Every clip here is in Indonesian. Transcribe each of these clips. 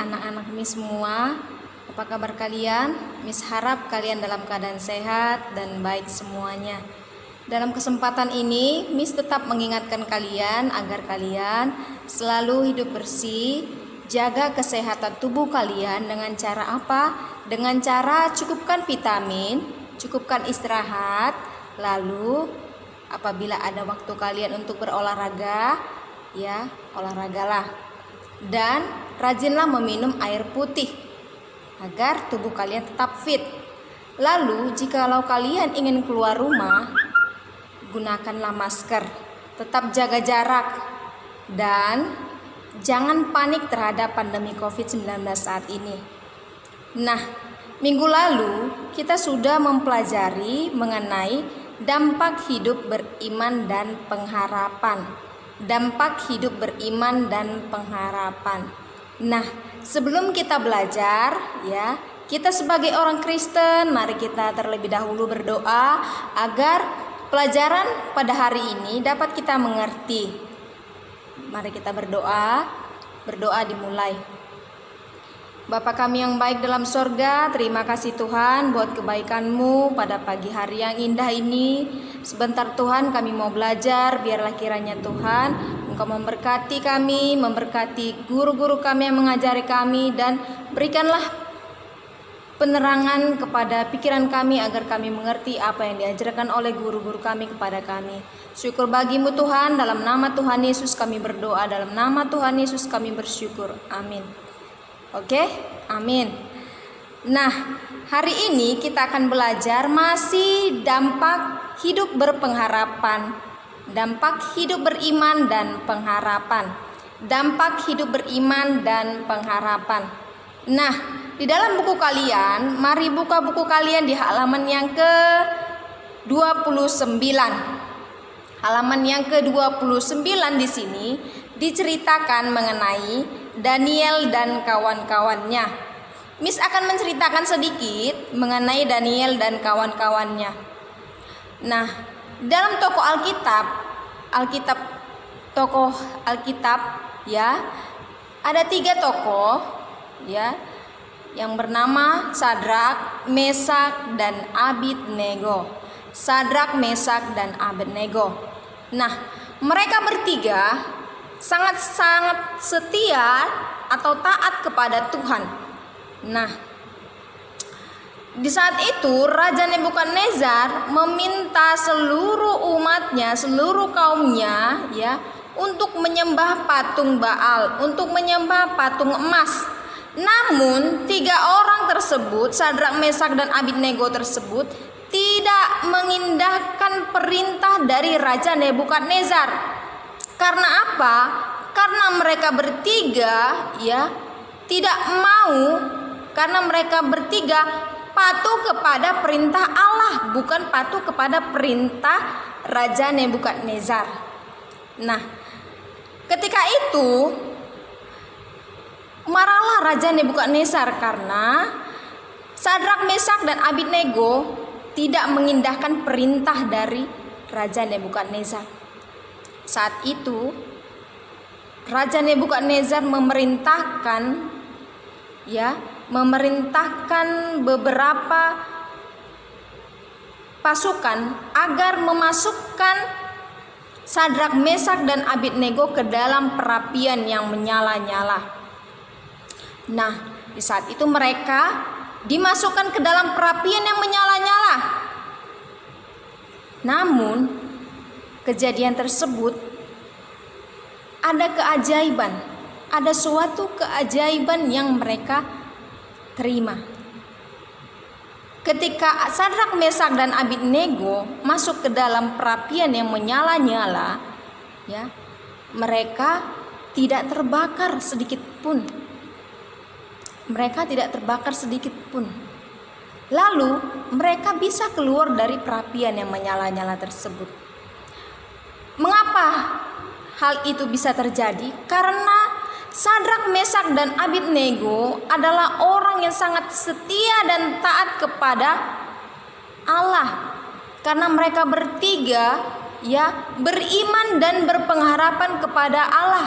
anak-anak Miss semua. Apa kabar kalian? Miss harap kalian dalam keadaan sehat dan baik semuanya. Dalam kesempatan ini, Miss tetap mengingatkan kalian agar kalian selalu hidup bersih, jaga kesehatan tubuh kalian dengan cara apa? Dengan cara cukupkan vitamin, cukupkan istirahat, lalu apabila ada waktu kalian untuk berolahraga, ya olahragalah. Dan rajinlah meminum air putih agar tubuh kalian tetap fit. Lalu jikalau kalian ingin keluar rumah, gunakanlah masker, tetap jaga jarak, dan jangan panik terhadap pandemi COVID-19 saat ini. Nah, minggu lalu kita sudah mempelajari mengenai dampak hidup beriman dan pengharapan. Dampak hidup beriman dan pengharapan. Nah, sebelum kita belajar, ya, kita sebagai orang Kristen, mari kita terlebih dahulu berdoa agar pelajaran pada hari ini dapat kita mengerti. Mari kita berdoa. Berdoa dimulai. Bapa kami yang baik dalam sorga, terima kasih Tuhan buat kebaikan-Mu pada pagi hari yang indah ini. Sebentar Tuhan kami mau belajar, biarlah kiranya Tuhan Engkau memberkati kami, memberkati guru-guru kami yang mengajari kami, dan berikanlah penerangan kepada pikiran kami agar kami mengerti apa yang diajarkan oleh guru-guru kami kepada kami. Syukur bagi-Mu Tuhan, dalam nama Tuhan Yesus kami berdoa, dalam nama Tuhan Yesus kami bersyukur. Amin. Oke, amin. Nah, hari ini kita akan belajar masih dampak hidup berpengharapan. Dampak hidup beriman dan pengharapan. Dampak hidup beriman dan pengharapan. Nah, di dalam buku kalian, mari buka buku kalian di halaman yang ke-29. Halaman yang ke-29 di sini diceritakan mengenai Daniel dan kawan-kawannya. Miss akan menceritakan sedikit mengenai Daniel dan kawan-kawannya. Nah, dalam tokoh Alkitab, ya, ada 3 tokoh, ya, yang bernama Sadrak, Mesak, dan Abednego. Sadrak, Mesak, dan Abednego. Nah, mereka bertiga sangat-sangat setia atau taat kepada Tuhan. Nah, di saat itu Raja Nebukadnezar meminta seluruh umatnya, seluruh kaumnya, ya, untuk menyembah patung Baal, untuk menyembah patung emas. Namun 3 orang tersebut, Sadrak, Mesak, dan Abednego tersebut, tidak mengindahkan perintah dari Raja Nebukadnezar. Karena apa? Karena mereka bertiga, ya, tidak mau, karena mereka bertiga patuh kepada perintah Allah, bukan patuh kepada perintah Raja Nebukadnezar. Nah, ketika itu marahlah Raja Nebukadnezar karena Sadrak, Mesak, dan Abednego tidak mengindahkan perintah dari Raja Nebukadnezar. Saat itu Raja Nebukadnezar memerintahkan beberapa pasukan agar memasukkan Sadrak, Mesak, dan Abednego ke dalam perapian yang menyala-nyala. Nah, di saat itu mereka dimasukkan ke dalam perapian yang menyala-nyala. Namun kejadian tersebut ada keajaiban, ada suatu keajaiban yang mereka terima. Ketika Sadrak, Mesak, dan Abednego masuk ke dalam perapian yang menyala-nyala, ya, mereka tidak terbakar sedikit pun. Mereka tidak terbakar sedikit pun. Lalu mereka bisa keluar dari perapian yang menyala-nyala tersebut. Mengapa hal itu bisa terjadi? Karena Sadrak, Mesak, dan Abednego adalah orang yang sangat setia dan taat kepada Allah. Karena mereka bertiga, ya, beriman dan berpengharapan kepada Allah.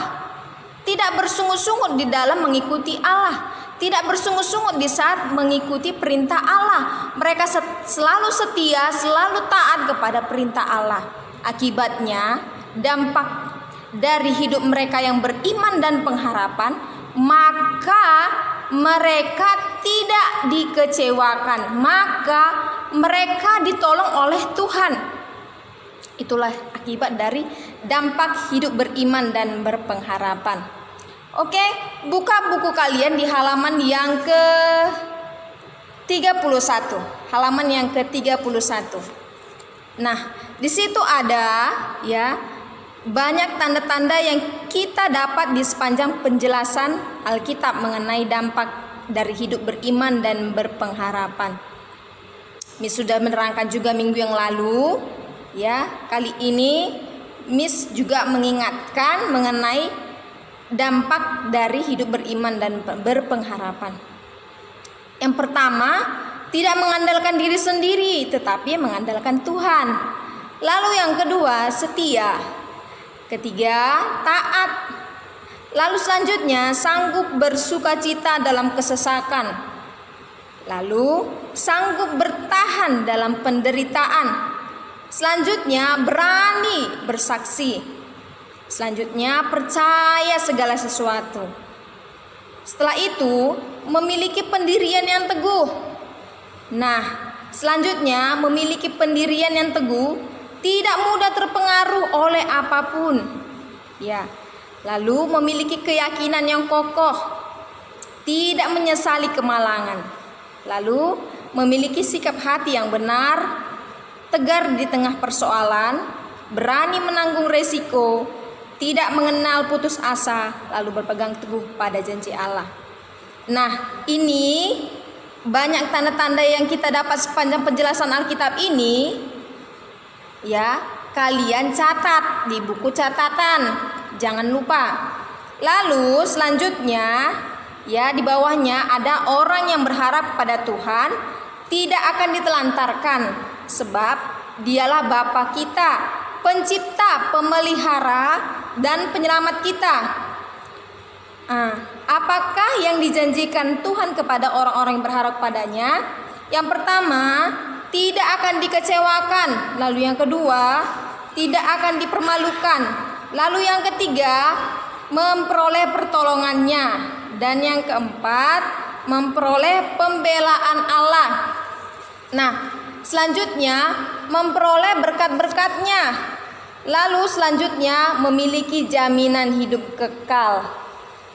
tidak bersungut-sungut di dalam mengikuti Allah, tidak bersungut-sungut di saat mengikuti perintah Allah. Mereka selalu setia, selalu taat kepada perintah Allah. Akibatnya, dampak dari hidup mereka yang beriman dan pengharapan, maka mereka tidak dikecewakan, maka mereka ditolong oleh Tuhan. Itulah akibat dari dampak hidup beriman dan berpengharapan. Oke, buka buku kalian di halaman yang ke-31. Halaman yang ke-31. Nah, di situ ada ya banyak tanda-tanda yang kita dapat di sepanjang penjelasan Alkitab mengenai dampak dari hidup beriman dan berpengharapan. Miss sudah menerangkan juga minggu yang lalu, ya. Kali ini Miss juga mengingatkan mengenai dampak dari hidup beriman dan berpengharapan. Yang pertama, tidak mengandalkan diri sendiri, tetapi mengandalkan Tuhan. Lalu yang kedua, setia. Ketiga, taat. Lalu selanjutnya, sanggup bersukacita dalam kesesakan. Lalu, sanggup bertahan dalam penderitaan. Selanjutnya, berani bersaksi. Selanjutnya, percaya segala sesuatu. Setelah itu, memiliki pendirian yang teguh. Nah, selanjutnya, memiliki pendirian yang teguh, tidak mudah terpengaruh oleh apapun. Ya. Lalu memiliki keyakinan yang kokoh, tidak menyesali kemalangan. Lalu memiliki sikap hati yang benar, tegar di tengah persoalan, berani menanggung resiko, tidak mengenal putus asa, lalu berpegang teguh pada janji Allah. Nah, ini banyak tanda-tanda yang kita dapat sepanjang penjelasan Alkitab ini. Ya, kalian catat di buku catatan, jangan lupa. Lalu selanjutnya, ya di bawahnya ada orang yang berharap pada Tuhan tidak akan ditelantarkan, sebab Dialah Bapa kita, Pencipta, Pemelihara, dan Penyelamat kita. Apakah yang dijanjikan Tuhan kepada orang-orang yang berharap padanya? Yang pertama, tidak akan dikecewakan. Lalu yang kedua, tidak akan dipermalukan. Lalu yang ketiga, memperoleh pertolongannya. Dan yang keempat, memperoleh pembelaan Allah. Nah, selanjutnya memperoleh berkat-berkatnya. Lalu selanjutnya memiliki jaminan hidup kekal.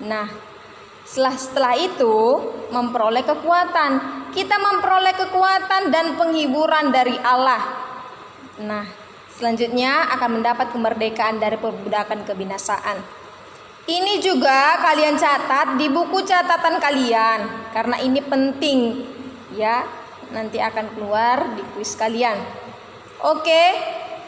Nah, setelah itu memperoleh kekuatan. Kita memperoleh kekuatan dan penghiburan dari Allah. Nah, selanjutnya akan mendapat kemerdekaan dari perbudakan kebinasaan. Ini juga kalian catat di buku catatan kalian, karena ini penting ya. Nanti akan keluar di kuis kalian. Oke,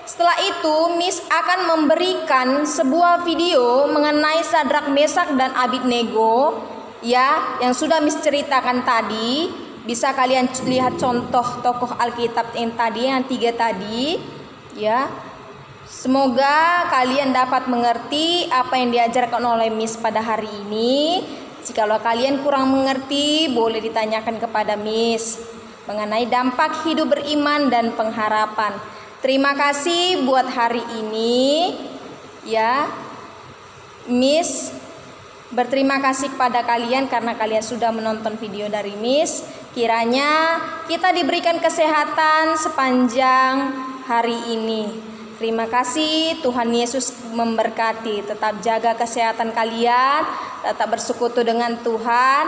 setelah itu Miss akan memberikan sebuah video mengenai Sadrak, Mesak, dan Abednego ya, yang sudah Miss ceritakan tadi. Bisa kalian lihat contoh tokoh Alkitab yang tadi, yang 3 tadi ya. Semoga kalian dapat mengerti apa yang diajarkan oleh Miss pada hari ini. Jikalau kalian kurang mengerti, boleh ditanyakan kepada Miss mengenai dampak hidup beriman dan pengharapan. Terima kasih buat hari ini ya. Miss berterima kasih kepada kalian karena kalian sudah menonton video dari Miss. Kiranya kita diberikan kesehatan sepanjang hari ini. Terima kasih, Tuhan Yesus memberkati. Tetap jaga kesehatan kalian, tetap bersekutu dengan Tuhan,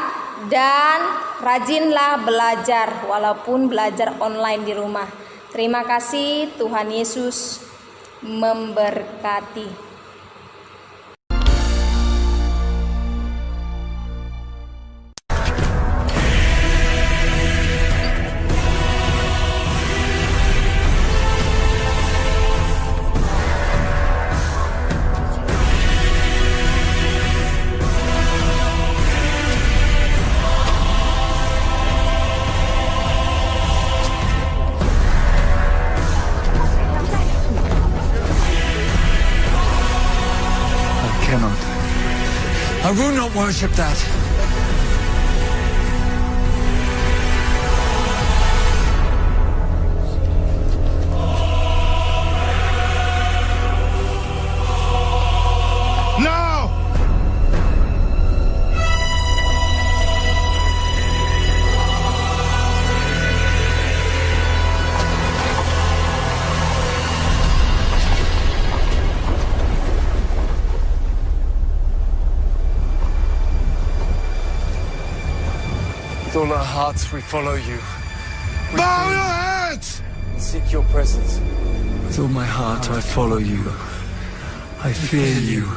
dan rajinlah belajar walaupun belajar online di rumah. Terima kasih, Tuhan Yesus memberkati. I will not worship that. With all our hearts, we follow you. Bow your heads! And seek your presence. With all my heart, I follow you. I fear you.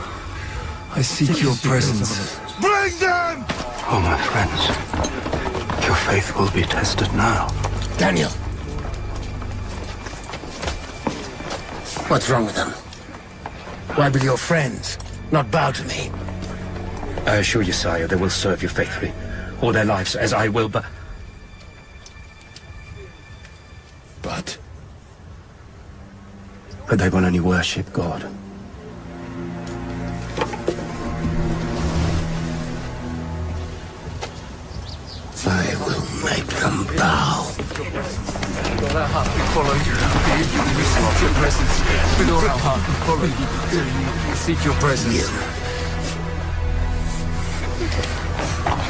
I seek your presence. Bring them! Oh, my friends, your faith will be tested now. Daniel! What's wrong with them? Why will your friends not bow to me? I assure you, sire, they will serve you faithfully. All their lives, as I will, but... But they will only worship God. I will make them bow. With all our heart, we follow you. We seek your presence. With all our heart, we follow you. We seek your presence.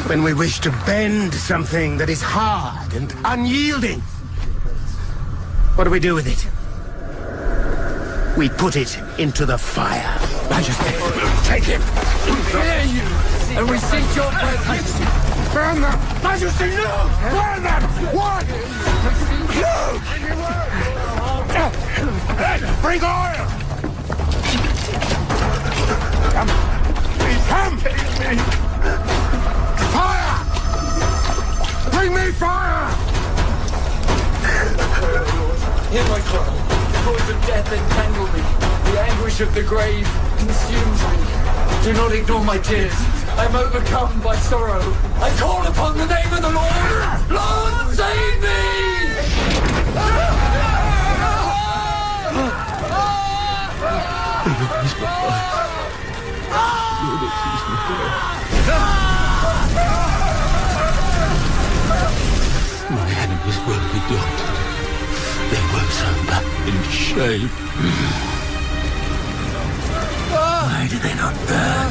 When we wish to bend something that is hard and unyielding, what do we do with it? We put it into the fire. Majesty, Take him! We fear you, and we seek your presence. Burn them! Majesty, no! Burn them! What? No! Bring oil! Come! Fire! Bring me fire! Hear my cry. The cords of death entangle me. The anguish of the grave consumes me. Do not ignore my tears. I am overcome by sorrow. I call upon the name of the Lord. Lord, save me! My enemies will be daunted. They will turn back in shame. Why do they not burn?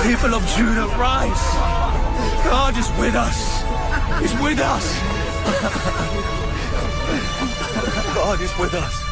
People of Judah, rise! God is with us! He's with us! God is with us!